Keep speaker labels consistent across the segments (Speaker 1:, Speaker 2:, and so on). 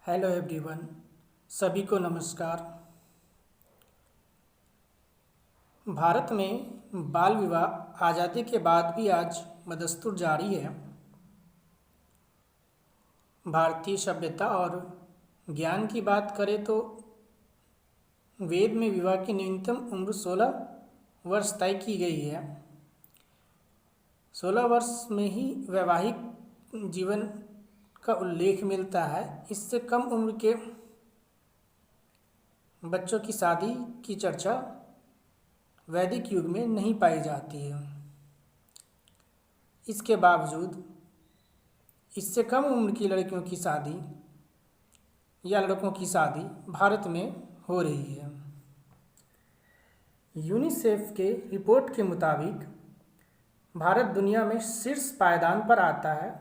Speaker 1: Hello everyone, सभी को नमस्कार। भारत में बाल विवाह आज़ादी के बाद भी आज बदस्तूर जारी है। भारतीय सभ्यता और ज्ञान की बात करें तो वेद में विवाह की न्यूनतम उम्र 16 वर्ष तय की गई है। 16 वर्ष में ही वैवाहिक जीवन का उल्लेख मिलता है। इससे कम उम्र के बच्चों की शादी की चर्चा वैदिक युग में नहीं पाई जाती है। इसके बावजूद इससे कम उम्र की लड़कियों की शादी या लड़कों की शादी भारत में हो रही है। यूनिसेफ के रिपोर्ट के मुताबिक भारत दुनिया में शीर्ष पायदान पर आता है,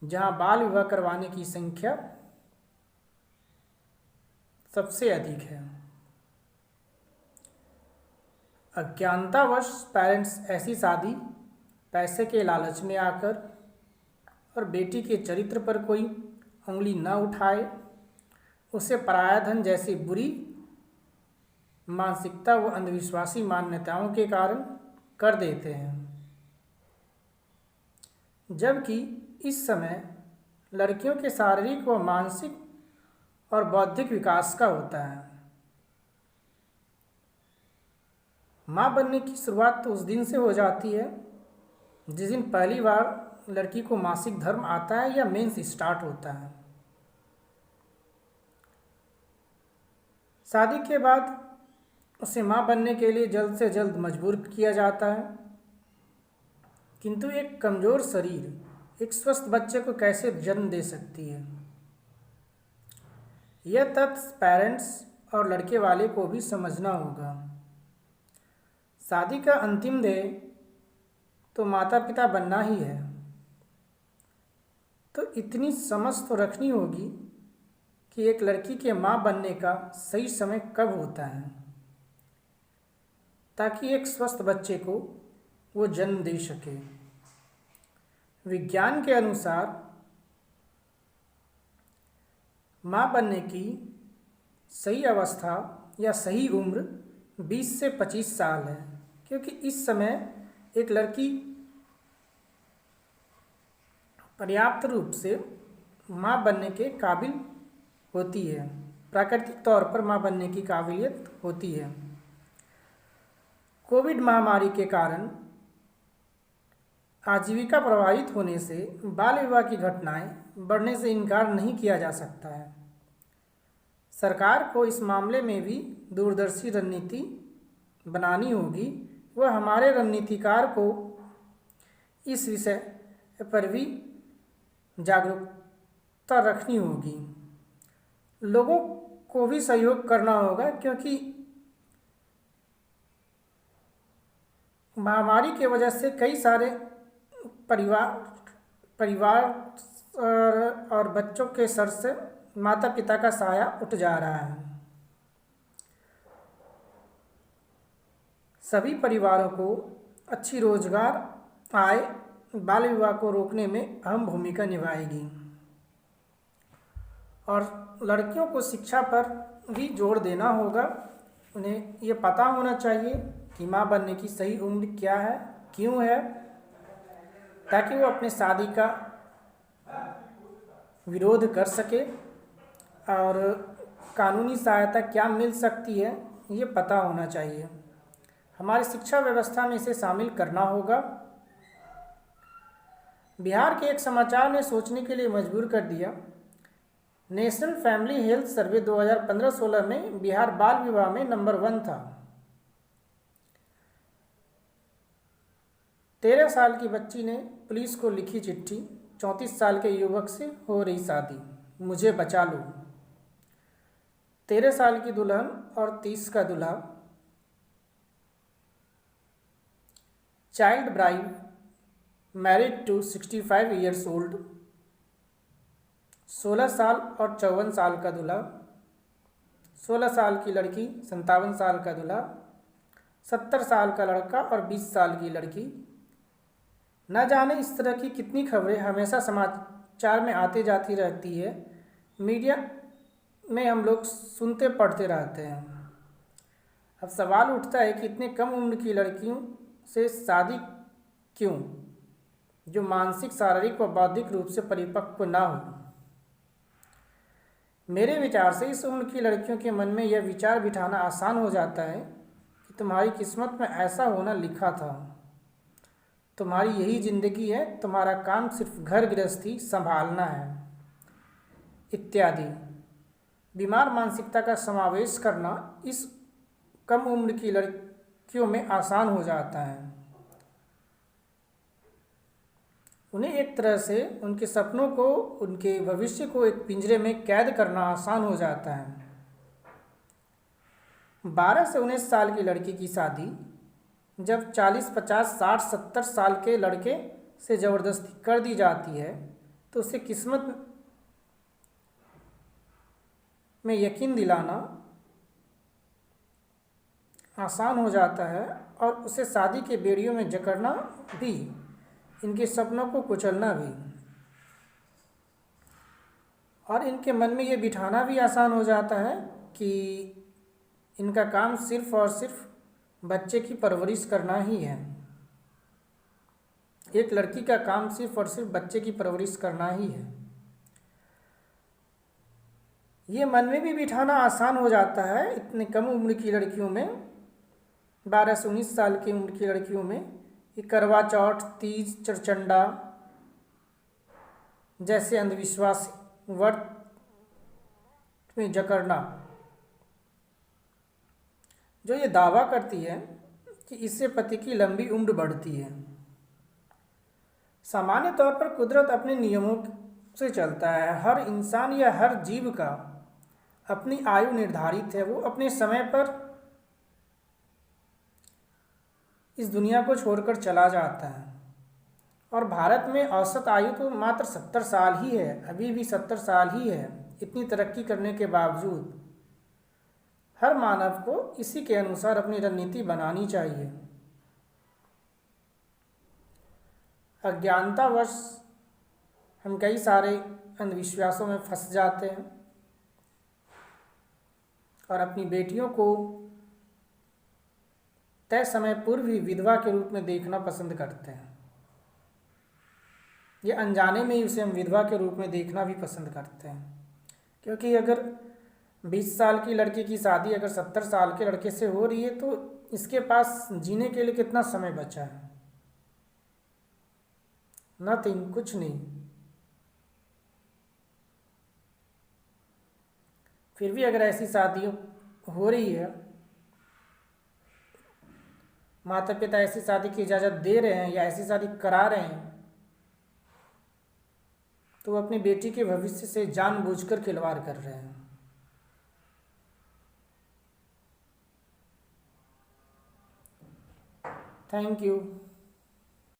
Speaker 1: जहां बाल विवाह करवाने की संख्या सबसे अधिक है। अज्ञानतावश पेरेंट्स ऐसी शादी पैसे के लालच में आकर और बेटी के चरित्र पर कोई उंगली न उठाए उसे पराया धन जैसी बुरी मानसिकता व अंधविश्वासी मान्यताओं के कारण कर देते हैं, जबकि इस समय लड़कियों के शारीरिक व मानसिक और बौद्धिक विकास का होता है। माँ बनने की शुरुआत तो उस दिन से हो जाती है जिस दिन पहली बार लड़की को मासिक धर्म आता है या मेंस स्टार्ट होता है। शादी के बाद उसे माँ बनने के लिए जल्द से जल्द मजबूर किया जाता है, किंतु एक कमज़ोर शरीर एक स्वस्थ बच्चे को कैसे जन्म दे सकती है, यह तथ्य पेरेंट्स और लड़के वाले को भी समझना होगा। शादी का अंतिम ध्येय तो माता पिता बनना ही है, तो इतनी समझ तो रखनी होगी कि एक लड़की के माँ बनने का सही समय कब होता है, ताकि एक स्वस्थ बच्चे को वो जन्म दे सके। विज्ञान के अनुसार माँ बनने की सही अवस्था या सही उम्र 20 से 25 साल है, क्योंकि इस समय एक लड़की पर्याप्त रूप से माँ बनने के काबिल होती है, प्राकृतिक तौर पर माँ बनने की काबिलियत होती है। कोविड महामारी के कारण आजीविका प्रभावित होने से बाल विवाह की घटनाएं बढ़ने से इनकार नहीं किया जा सकता है। सरकार को इस मामले में भी दूरदर्शी रणनीति बनानी होगी। वह हमारे रणनीतिकार को इस विषय पर भी जागरूकता रखनी होगी। लोगों को भी सहयोग करना होगा, क्योंकि महामारी की वजह से कई सारे परिवार और बच्चों के सर से माता पिता का साया उठ जा रहा है। सभी परिवारों को अच्छी रोजगार आय बाल विवाह को रोकने में अहम भूमिका निभाएगी, और लड़कियों को शिक्षा पर भी जोर देना होगा। उन्हें ये पता होना चाहिए कि माँ बनने की सही उम्र क्या है, क्यों है, ताकि वो अपने शादी का विरोध कर सके और कानूनी सहायता क्या मिल सकती है ये पता होना चाहिए। हमारी शिक्षा व्यवस्था में इसे शामिल करना होगा। बिहार के एक समाचार ने सोचने के लिए मजबूर कर दिया। नेशनल फैमिली हेल्थ सर्वे 2015-16 में बिहार बाल विवाह में नंबर 1 था। 13 साल की बच्ची ने पुलिस को लिखी चिट्ठी, 34 साल के युवक से हो रही शादी, मुझे बचा लो। 13 साल की दुल्हन और 30 का दूल्हा, child bride married to 65 years old, 16 साल और 54 साल का दूल्हा, 16 साल की लड़की, 57 साल का दूल्हा, 70 साल का लड़का और 20 साल की लड़की। न जाने इस तरह की कितनी खबरें हमेशा समाचार में आती जाती रहती है, मीडिया में हम लोग सुनते पढ़ते रहते हैं। अब सवाल उठता है कि इतने कम उम्र की लड़कियों से शादी क्यों, जो मानसिक, शारीरिक व बौद्धिक रूप से परिपक्व ना हो। मेरे विचार से इस उम्र की लड़कियों के मन में यह विचार बिठाना आसान हो जाता है कि तुम्हारी किस्मत में ऐसा होना लिखा था, तुम्हारी यही ज़िंदगी है, तुम्हारा काम सिर्फ घर गृहस्थी संभालना है इत्यादि। बीमार मानसिकता का समावेश करना इस कम उम्र की लड़कियों में आसान हो जाता है। उन्हें एक तरह से उनके सपनों को, उनके भविष्य को एक पिंजरे में कैद करना आसान हो जाता है। 12 से 19 साल की लड़की की शादी जब 40, 50, 60, 70 साल के लड़के से ज़बरदस्ती कर दी जाती है तो उसे किस्मत में यकीन दिलाना आसान हो जाता है और उसे शादी के बेड़ियों में जकड़ना भी, इनके सपनों को कुचलना भी, और इनके मन में ये बिठाना भी आसान हो जाता है कि इनका काम सिर्फ और सिर्फ बच्चे की परवरिश करना ही है। एक लड़की का काम सिर्फ और सिर्फ बच्चे की परवरिश करना ही है। ये मन में भी बिठाना आसान हो जाता है इतने कम उम्र की लड़कियों में, 12 से 19 साल की उम्र की लड़कियों में, ये करवा चौथ, तीज, चरचंडा जैसे अंधविश्वास व्रत में जकड़ना, जो ये दावा करती है कि इससे पति की लंबी उम्र बढ़ती है। सामान्य तौर पर कुदरत अपने नियमों से चलता है। हर इंसान या हर जीव का अपनी आयु निर्धारित है, वो अपने समय पर इस दुनिया को छोड़कर चला जाता है। और भारत में औसत आयु तो मात्र 70 साल ही है, अभी भी 70 साल ही है। इतनी तरक्की करने के बावजूद हर मानव को इसी के अनुसार अपनी रणनीति बनानी चाहिए। अज्ञानतावश हम कई सारे अंधविश्वासों में फंस जाते हैं और अपनी बेटियों को तय समय पूर्व ही विधवा के रूप में देखना पसंद करते हैं। ये अनजाने में ही उसे हम विधवा के रूप में देखना भी पसंद करते हैं, क्योंकि अगर 20 साल की लड़की की शादी अगर 70 साल के लड़के से हो रही है तो इसके पास जीने के लिए कितना समय बचा है? नथिंग, कुछ नहीं। फिर भी अगर ऐसी शादी हो रही है, माता पिता ऐसी शादी की इजाज़त दे रहे हैं या ऐसी शादी करा रहे हैं, तो वो अपनी बेटी के भविष्य से जानबूझकर खिलवाड़ कर रहे हैं। Thank you.